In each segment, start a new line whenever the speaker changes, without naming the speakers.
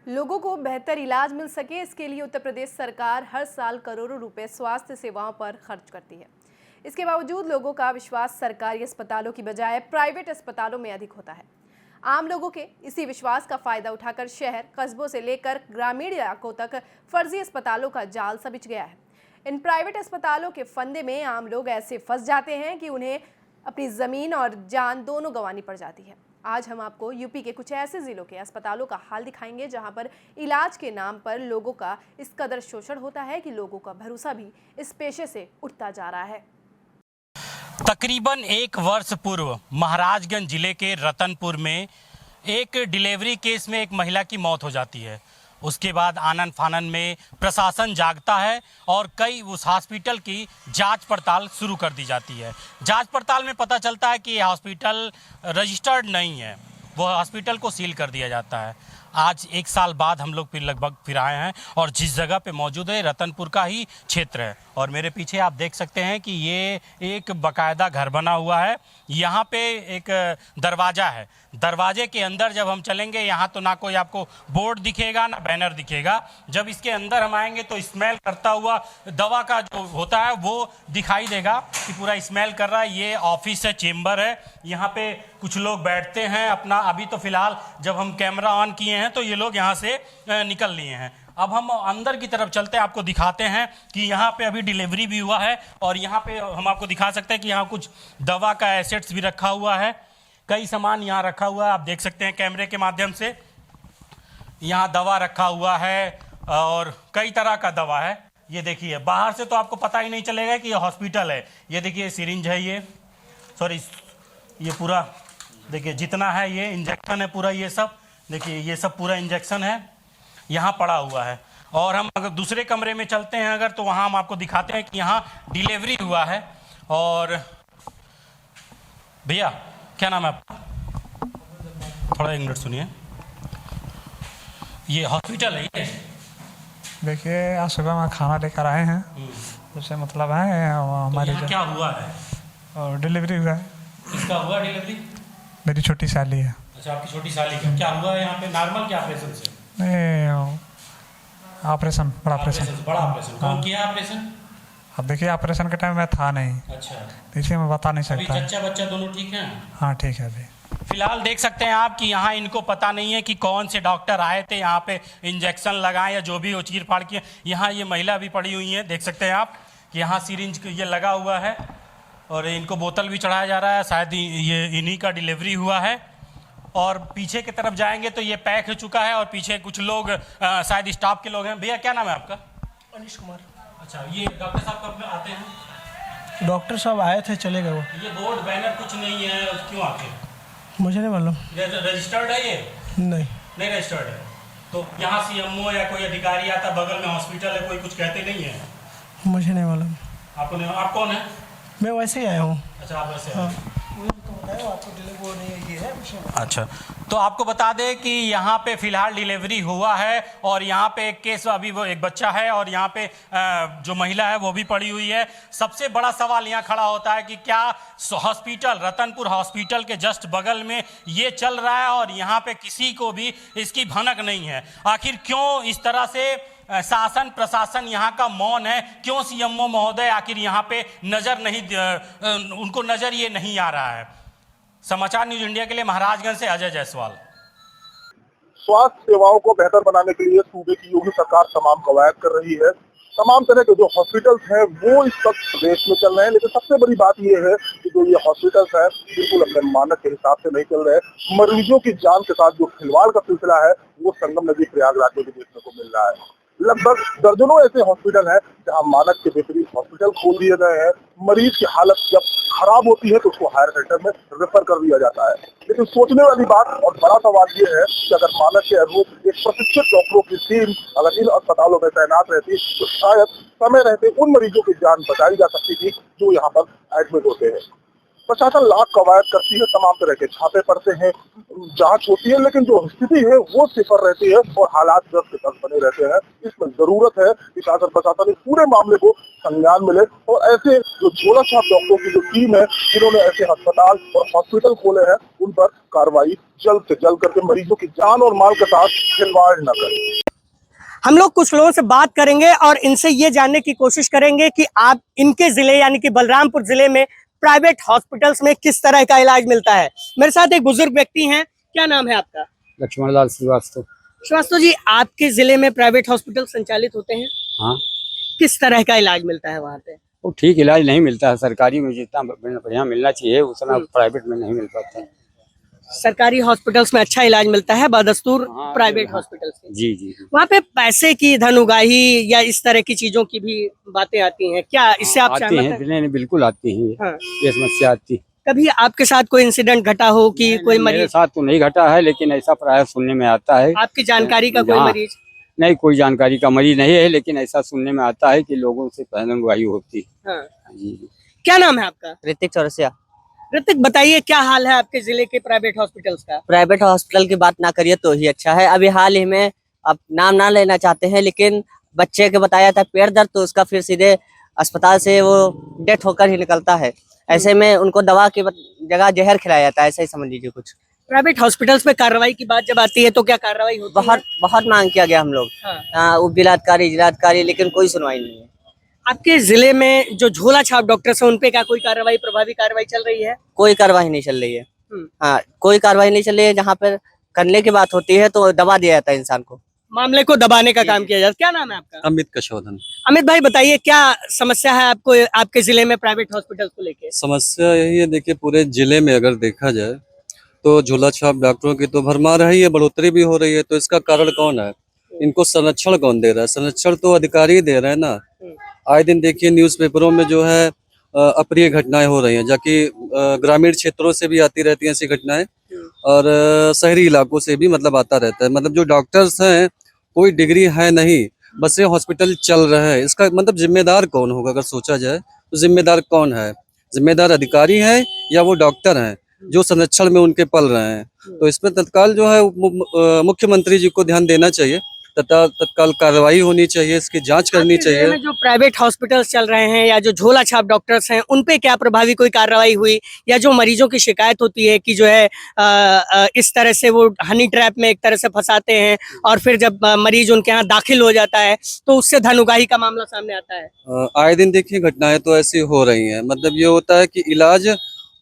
लोगों को बेहतर इलाज मिल सके, इसके लिए उत्तर प्रदेश सरकार हर साल करोड़ों रुपए स्वास्थ्य सेवाओं पर खर्च करती है। इसके बावजूद लोगों का विश्वास सरकारी अस्पतालों की बजाय प्राइवेट अस्पतालों में अधिक होता है। आम लोगों के इसी विश्वास का फायदा उठाकर शहर, कस्बों से लेकर ग्रामीण इलाकों तक फर्जी अस्पतालों का जाल सा बिछ गया है। इन प्राइवेट अस्पतालों के फंदे में आम लोग ऐसे फंस जाते हैं कि उन्हें अपनी जमीन और जान दोनों गंवानी पड़ जाती है। आज हम आपको यूपी के कुछ ऐसे जिलों के अस्पतालों का हाल दिखाएंगे जहां पर इलाज के नाम पर लोगों का इस कदर शोषण होता है कि लोगों का भरोसा भी इस पेशे से उठता जा रहा है।
तकरीबन 1 वर्ष पूर्व महाराजगंज जिले के रतनपुर में एक डिलीवरी केस में एक महिला की मौत हो जाती है। उसके बाद आनन फानन में प्रशासन जागता है और कई उस हॉस्पिटल की जांच पड़ताल शुरू कर दी जाती है। जांच पड़ताल में पता चलता है कि यह हॉस्पिटल रजिस्टर्ड नहीं है, वह हॉस्पिटल को सील कर दिया जाता है। आज 1 साल बाद हम लोग फिर आए हैं और जिस जगह पे मौजूद है रतनपुर का ही क्षेत्र है और मेरे पीछे आप देख सकते हैं कि ये एक बाकायदा घर बना हुआ है। यहाँ पे एक दरवाज़ा है, दरवाजे के अंदर जब हम चलेंगे यहाँ तो ना कोई आपको बोर्ड दिखेगा ना बैनर दिखेगा। जब इसके अंदर हम आएंगे तो स्मेल करता हुआ दवा का जो होता है वो दिखाई देगा कि पूरा स्मेल कर रहा है। ये ऑफिस है, चेम्बर है, यहाँ पे कुछ लोग बैठते हैं अपना। अभी तो फिलहाल जब हम कैमरा ऑन किए हैं तो ये लोग यहाँ से निकल लिए हैं। अब हम अंदर की तरफ चलते हैं, आपको दिखाते हैं कि यहाँ पे अभी डिलीवरी भी हुआ है और यहाँ पे हम आपको दिखा सकते हैं कि यहाँ कुछ दवा का एसेट्स भी रखा हुआ है, कई सामान यहाँ रखा हुआ है। आप देख सकते हैं कैमरे के माध्यम से, यहाँ दवा रखा हुआ है और कई तरह का दवा है। ये देखिए, बाहर से तो आपको पता ही नहीं चलेगा कि ये हॉस्पिटल है। ये देखिए सिरिंज है, ये पूरा देखिए जितना है, ये इंजेक्शन है पूरा, ये सब देखिए, ये सब पूरा इंजेक्शन है यहाँ पड़ा हुआ है। और हम अगर दूसरे कमरे में चलते हैं अगर, तो वहाँ हम आपको दिखाते हैं कि यहाँ डिलीवरी हुआ है। और भैया क्या नाम है आपका? थोड़ा 1 मिनट सुनिए। ये हॉस्पिटल है ये?
देखिए, आज सुबह में खाना लेकर आए हैं, उससे मतलब है हमारे
तो क्या हुआ है?
और डिलीवरी हुआ है।
किसका हुआ डिलीवरी?
मेरी छोटी साली है।
अच्छा, आपकी छोटी साली का क्या हुआ है यहाँ पे? नॉर्मल क्या ऑपरेशन से?
नहीं, ऑपरेशन, बड़ा ऑपरेशन।
बड़ा ऑपरेशन कौन किया ऑपरेशन?
अब देखिए, ऑपरेशन के टाइम में था नहीं।
अच्छा,
इसलिए मैं बता नहीं
अभी
सकता।
जच्चा बच्चा दोनों ठीक हैं?
हाँ ठीक है। अभी
फिलहाल देख सकते हैं आप कि यहाँ इनको पता नहीं है कि कौन से डॉक्टर आए थे यहाँ पे इंजेक्शन लगाए या जो भी हो चीर फाड़ किए। यहाँ ये महिला भी पड़ी हुई है, देख सकते हैं आप कि यहाँ सिरिंज ये लगा हुआ है और इनको बोतल भी चढ़ाया जा रहा है। शायद ये इन्हीं का डिलीवरी हुआ है। और पीछे की तरफ जाएंगे तो ये पैक हो चुका है और पीछे कुछ लोग शायद स्टाफ के लोग हैं। भैया क्या नाम है आपका?
अनिश कुमार।
अच्छा, ये डॉक्टर साहब कब आते हैं?
डॉक्टर साहब आए थे, चले गए वो।
ये बोर्ड बैनर कुछ नहीं है, क्यों आते हैं?
मुझे नहीं मालूम।
रजिस्टर्ड है ये?
नहीं
रजिस्टर्ड है। तो यहाँ सीएमओ या कोई अधिकारी आता, बगल में हॉस्पिटल है, कोई कुछ कहते नहीं है?
मुझे नहीं मालूम।
आपको नहीं? आप कौन है?
मैं वैसे ही आया हूँ।
अच्छा, आप वैसे
हाँ।
हैं।
वो नहीं है।
अच्छा, तो आपको बता दें कि यहाँ पे फिलहाल डिलीवरी हुआ है और यहाँ पे एक केस, अभी वो एक बच्चा है और यहाँ पे जो महिला है वो भी पड़ी हुई है। सबसे बड़ा सवाल यहाँ खड़ा होता है कि क्या हॉस्पिटल, रतनपुर हॉस्पिटल के जस्ट बगल में ये चल रहा है और यहाँ पे किसी को भी इसकी भनक नहीं है। आखिर क्यों इस तरह से शासन प्रशासन यहाँ का मौन है? क्यों सीएमओ महोदय आखिर यहाँ पे नजर नहीं, उनको नजर ये नहीं आ रहा है? समाचार न्यूज इंडिया के लिए महाराजगंज से अजय जायसवाल।
स्वास्थ्य सेवाओं को बेहतर बनाने के लिए सूबे की योगी सरकार तमाम कवायद कर रही है। तमाम तरह के जो हॉस्पिटल्स हैं वो इस वक्त प्रदेश में चल रहे हैं, लेकिन सबसे बड़ी बात यह है कि जो ये हॉस्पिटल्स हैं बिल्कुल अपने मानक के हिसाब से नहीं चल रहे। मरीजों की जान के साथ जो खिलवाड़ का सिलसिला है वो संगम नदी प्रयागराज में भी देखने को मिल रहा है। लगभग दर्जनों ऐसे हॉस्पिटल हैं जहां मानक के विपरीत हॉस्पिटल खोल दिए गए हैं। मरीज की हालत जब खराब होती है तो उसको हायर सेंटर में रेफर कर दिया जाता है। लेकिन सोचने वाली बात और बड़ा सवाल ये है कि अगर मानक के अनुरूप एक प्रशिक्षित डॉक्टरों की टीम अगर इन अस्पतालों में तैनात रहती तो शायद समय रहते उन मरीजों की जान बचाई जा सकती थी जो यहाँ पर एडमिट होते हैं। प्रशासन लाख कवायद करती है, तमाम तरह के छापे पड़ते हैं, जांच होती है, लेकिन जो स्थिति है वो सिफर रहती है और हालात दस से दस बने रहते हैं। इसमें जरूरत है कि शासन प्रशासन इस पूरे मामले को संज्ञान मिले और ऐसे जो झोला छाप डॉक्टरों की जो टीम है जिन्होंने ऐसे अस्पताल और हॉस्पिटल खोले हैं, उन पर कार्रवाई जल्द से जल्द करके मरीजों की जान और माल के साथ खिलवाड़ न करें।
हम लोग कुछ लोगों से बात करेंगे और इनसे ये जानने की कोशिश करेंगे कि आप इनके जिले यानी कि बलरामपुर जिले में प्राइवेट हॉस्पिटल्स में किस तरह का इलाज मिलता है। मेरे साथ एक बुजुर्ग व्यक्ति हैं, क्या नाम है आपका?
लक्ष्मण लाल श्रीवास्तव।
श्रीवास्तव जी, आपके जिले में प्राइवेट हॉस्पिटल संचालित होते हैं?
हाँ,
किस तरह का इलाज मिलता है वहाँ पे?
वो ठीक इलाज नहीं मिलता है। सरकारी में जितना बढ़िया मिलना चाहिए उतना प्राइवेट में नहीं मिल पाता है।
सरकारी हॉस्पिटल्स में अच्छा इलाज मिलता है बदस्तूर
हाँ,
प्राइवेट
हाँ,
हॉस्पिटल्स में।
जी जी जी।
वहाँ पे पैसे की धन उगाही या इस तरह की चीजों की भी बातें आती हैं, क्या इससे आप
आती
सहमत
हैं,
हैं?
नहीं बिल्कुल आती हैं।
हाँ।
ये समस्या आती।
कभी आपके साथ कोई इंसिडेंट घटा हो कि कोई
मेरे
मरीज,
साथ तो नहीं घटा है, लेकिन ऐसा प्राय सुनने में आता है।
आपकी जानकारी का कोई
हाँ।
मरीज?
नहीं, कोई जानकारी का मरीज नहीं है, लेकिन ऐसा सुनने में आता है कि लोगों से पहले उगाही होती है।
हाँ।
जी जी।
क्या नाम है आपका?
ऋतिक चौरसिया।
ऋतिक, बताइए क्या हाल है आपके जिले के प्राइवेट हॉस्पिटल्स का?
प्राइवेट हॉस्पिटल की बात ना करिए तो ही अच्छा है। अभी हाल ही में, अब नाम ना लेना चाहते हैं, लेकिन बच्चे के बताया था पेट दर्द, तो उसका फिर सीधे अस्पताल से वो डेथ होकर ही निकलता है। ऐसे में उनको दवा की जगह जहर खिलाया जाता है, ऐसा ही समझ लीजिए कुछ।
प्राइवेट हॉस्पिटल्स में कार्रवाई की बात जब आती है तो क्या कार्रवाई होती है?
बहुत मांग किया गया हम लोग,
हाँ।
उप जिलाधिकारी, जिलाधिकारी, लेकिन कोई सुनवाई नहीं है।
आपके जिले में जो झोला छाप डॉक्टर्स हैं उन पे क्या कोई कार्रवाई, प्रभावी कार्रवाई चल रही है?
कोई कार्रवाई नहीं चल रही है।
हम्म।
हाँ, कोई कार्रवाई नहीं चल रही है। जहाँ पर करने की बात होती है तो दबा दिया जाता है इंसान को।
मामले को दबाने का काम किया जाता है। क्या नाम है आपका?
अमित कशोधन।
अमित भाई, बताइए क्या समस्या है आपको आपके जिले में प्राइवेट हॉस्पिटल को लेके?
समस्या यही है, देखिए पूरे जिले में अगर देखा जाए तो झोला छाप डॉक्टरों की तो भरमार है, ये बढ़ोतरी भी हो रही है। तो इसका कारण कौन है? इनको संरक्षण कौन दे रहा है? संरक्षण तो अधिकारी दे रहे हैं ना। आए दिन देखिए न्यूज़पेपरों में जो है अप्रिय घटनाएं हो रही हैं, जबकि ग्रामीण क्षेत्रों से भी आती रहती हैं ऐसी घटनाएं, और शहरी इलाकों से भी मतलब आता रहता है। मतलब जो डॉक्टर्स हैं कोई डिग्री है नहीं, बस ये हॉस्पिटल चल रहा है। इसका मतलब जिम्मेदार कौन होगा? अगर सोचा जाए तो जिम्मेदार कौन है? जिम्मेदार अधिकारी है या वो डॉक्टर हैं जो संरक्षण में उनके पल रहे हैं? तो इस पर तत्काल जो है मुख्यमंत्री जी को ध्यान देना चाहिए, तत्काल कार्रवाई होनी चाहिए, इसकी जांच करनी
आपके जिले
चाहिए।
में जो प्राइवेट हॉस्पिटल्स चल रहे हैं या जो झोला छाप डॉक्टर्स हैं उन पे क्या प्रभावी कोई कार्रवाई हुई, या जो मरीजों की शिकायत होती है कि जो है इस तरह से वो हनी ट्रैप में एक तरह से फंसाते हैं और फिर जब मरीज उनके यहाँ दाखिल हो जाता है तो उससे धन उगाही का मामला सामने आता है?
आए दिन देखिए घटनाएं तो ऐसी हो रही हैं। मतलब ये होता है कि इलाज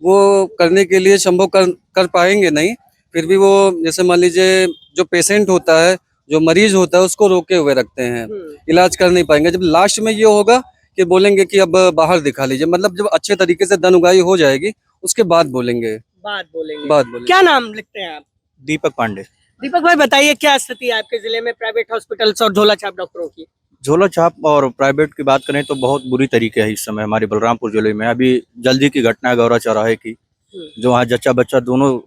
वो करने के लिए संभव कर पाएंगे नहीं, फिर भी वो जैसे मान लीजिए जो पेशेंट होता है, जो मरीज होता है, उसको रोके हुए रखते हैं, इलाज कर नहीं पाएंगे। जब लास्ट में ये होगा कि बोलेंगे कि अब बाहर दिखा लीजिए, मतलब जब अच्छे तरीके से धन उगाही हो जाएगी उसके बाद बोलेंगे।
क्या नाम लिखते हैं आप?
दीपक पांडे।
दीपक भाई, बताइए क्या स्थिति है आपके जिले में प्राइवेट हॉस्पिटल्स और झोला छाप डॉक्टरों की?
झोला छाप और प्राइवेट की बात करें तो बहुत बुरी तरीके है इस समय हमारे बलरामपुर जिले में। अभी जल्दी की घटना है गौरा चौराहे की, जो वहाँ जच्चा बच्चा दोनों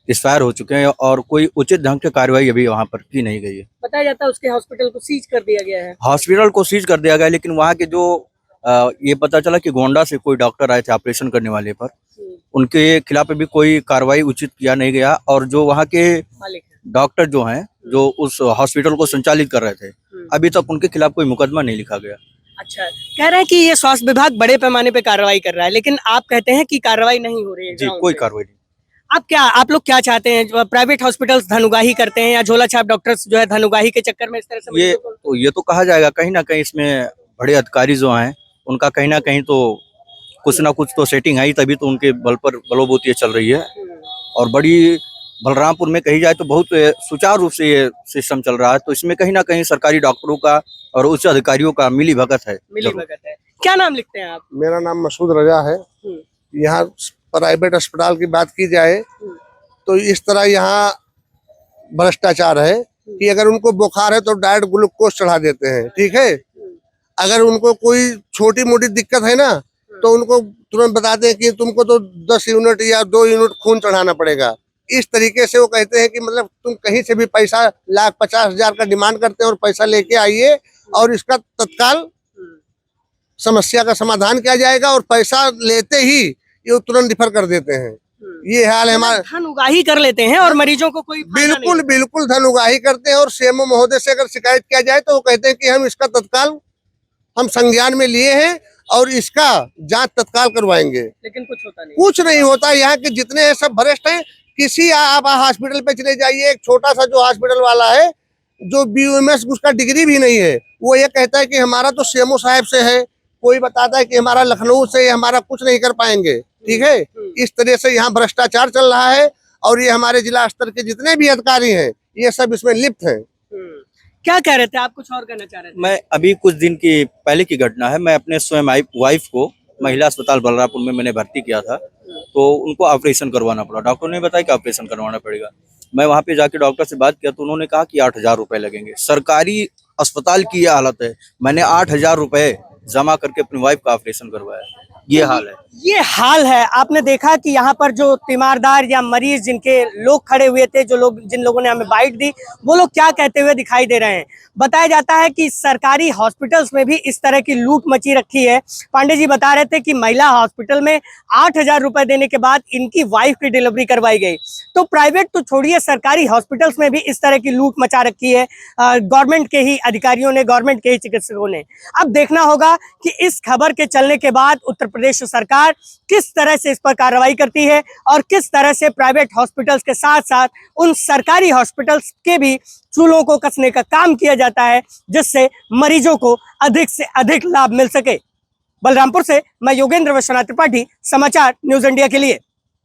एक्सपायर हो चुके हैं और कोई उचित ढंग की कार्रवाई अभी वहाँ पर की नहीं गई है।
बताया जाता है उसके हॉस्पिटल को सीज कर दिया गया है।
हॉस्पिटल को सीज कर दिया गया है, लेकिन वहाँ के जो ये पता चला कि गोंडा से कोई डॉक्टर आए थे ऑपरेशन करने वाले पर, उनके खिलाफ भी कोई कार्रवाई उचित किया नहीं गया। और जो वहाँ के डॉक्टर जो हैं, जो उस हॉस्पिटल को संचालित कर रहे थे, अभी तक उनके खिलाफ कोई मुकदमा नहीं लिखा गया।
अच्छा, कह रहे हैं कि ये स्वास्थ्य विभाग बड़े पैमाने पे कार्रवाई कर रहा है, लेकिन आप कहते हैं कि कार्रवाई नहीं हो रही है।
जी, कोई कार्रवाई नहीं।
आप लोग क्या चाहते हैं? प्राइवेट हॉस्पिटल्स धनुगाही करते हैं या झोला छाप डॉक्टर्स जो है धनुगाही के चक्कर में इस तरह से?
ये तो कहा जाएगा कहीं ना कहीं इसमें बड़े अधिकारी जो हैं उनका कहीं ना कहीं तो कुछ ना कुछ तो सेटिंग है ही, तभी तो उनके बल पर बलोबूती चल रही है। और बड़ी बलरामपुर में कही जाए तो बहुत सुचारू रूप से ये सिस्टम चल रहा है। तो इसमें कहीं ना कहीं सरकारी डॉक्टरों का और उच्च अधिकारियों का मिली भगत है।
क्या नाम लिखते हैं आप?
मेरा नाम मसूद रजा है। यहाँ प्राइवेट अस्पताल की बात की जाए तो इस तरह यहाँ भ्रष्टाचार है कि अगर उनको बुखार है तो डायरेक्ट ग्लूकोज चढ़ा देते हैं, ठीक है। अगर उनको कोई छोटी मोटी दिक्कत है ना तो उनको तुरंत बताते हैं कि तुमको तो 10 यूनिट या 2 यूनिट खून चढ़ाना पड़ेगा। इस तरीके से वो कहते हैं कि मतलब तुम कहीं से भी पैसा 1,50,000 का डिमांड करते हैं और पैसा लेके आइए और इसका तत्काल समस्या का समाधान किया जाएगा। और पैसा लेते ही ये तुरंत रिफर कर देते हैं। ये हाल है हमारा।
धन उगाही कर लेते हैं और मरीजों को कोई फायदा नहीं
बिल्कुल बिल्कुल धन उगाही करते हैं। और सीएमओ महोदय से अगर शिकायत किया जाए तो वो कहते हैं कि हम इसका तत्काल हम संज्ञान में लिए हैं और इसका जांच तत्काल करवाएंगे,
लेकिन कुछ होता नहीं।
कुछ नहीं होता। यहाँ के जितने हैं सब भ्रष्ट हैं। किसी आप हॉस्पिटल पे चले जाइए, एक छोटा सा जो हॉस्पिटल वाला है जो BUMS उसका डिग्री भी नहीं है, वो ये कहता है कि हमारा तो सीएमओ साहब से है, कोई बताता है कि हमारा लखनऊ से, हमारा कुछ नहीं कर पाएंगे। ठीक है, इस तरह से यहाँ भ्रष्टाचार चल रहा है और ये हमारे जिला स्तर के जितने भी अधिकारी हैं ये सब इसमें लिप्त हैं।
क्या कह रहे थे आप, कुछ और कहना चाह रहे थे?
मैं अभी कुछ दिन की पहले की घटना है, मैं अपने स्वयं वाइफ को महिला अस्पताल बलरामपुर में मैंने भर्ती किया था, तो उनको ऑपरेशन करवाना पड़ा। डॉक्टर ने बताया कि ऑपरेशन करवाना पड़ेगा। मैं वहां पे जाके डॉक्टर से बात किया तो उन्होंने कहा कि 8,000 रुपए लगेंगे। सरकारी अस्पताल की यह हालत है, मैंने 8,000 रुपए जमा करके अपनी वाइफ का ऑपरेशन करवाया। ये हाल है।
ये हाल है। आपने देखा कि यहाँ पर जो तीमारदार या मरीज जिनके लोग खड़े हुए थे, जिन लोगों ने हमें बाइट दी, वो लोग क्या कहते हुए दिखाई दे रहे हैं। बताया जाता है कि सरकारी हॉस्पिटल्स में भी इस तरह की लूट मची रखी है। पांडे जी बता रहे थे कि महिला हॉस्पिटल में 8,000 रुपए देने के बाद इनकी वाइफ की डिलीवरी करवाई गई। तो प्राइवेट तो छोड़िए, सरकारी हॉस्पिटल्स में भी इस तरह की लूट मचा रखी है गवर्नमेंट के ही अधिकारियों ने, गवर्नमेंट के ही चिकित्सकों ने। अब देखना होगा कि इस खबर के चलने के बाद उत्तर प्रदेश सरकार किस तरह से इस पर कार्रवाई करती है और किस तरह से प्राइवेट हॉस्पिटल्स के साथ साथ उन सरकारी हॉस्पिटल्स के भी चूल्हों को कसने का काम किया जाता है, जिससे मरीजों को अधिक से अधिक लाभ मिल सके। बलरामपुर से मैं योगेंद्र विश्वनाथ त्रिपाठी, समाचार न्यूज इंडिया के लिए।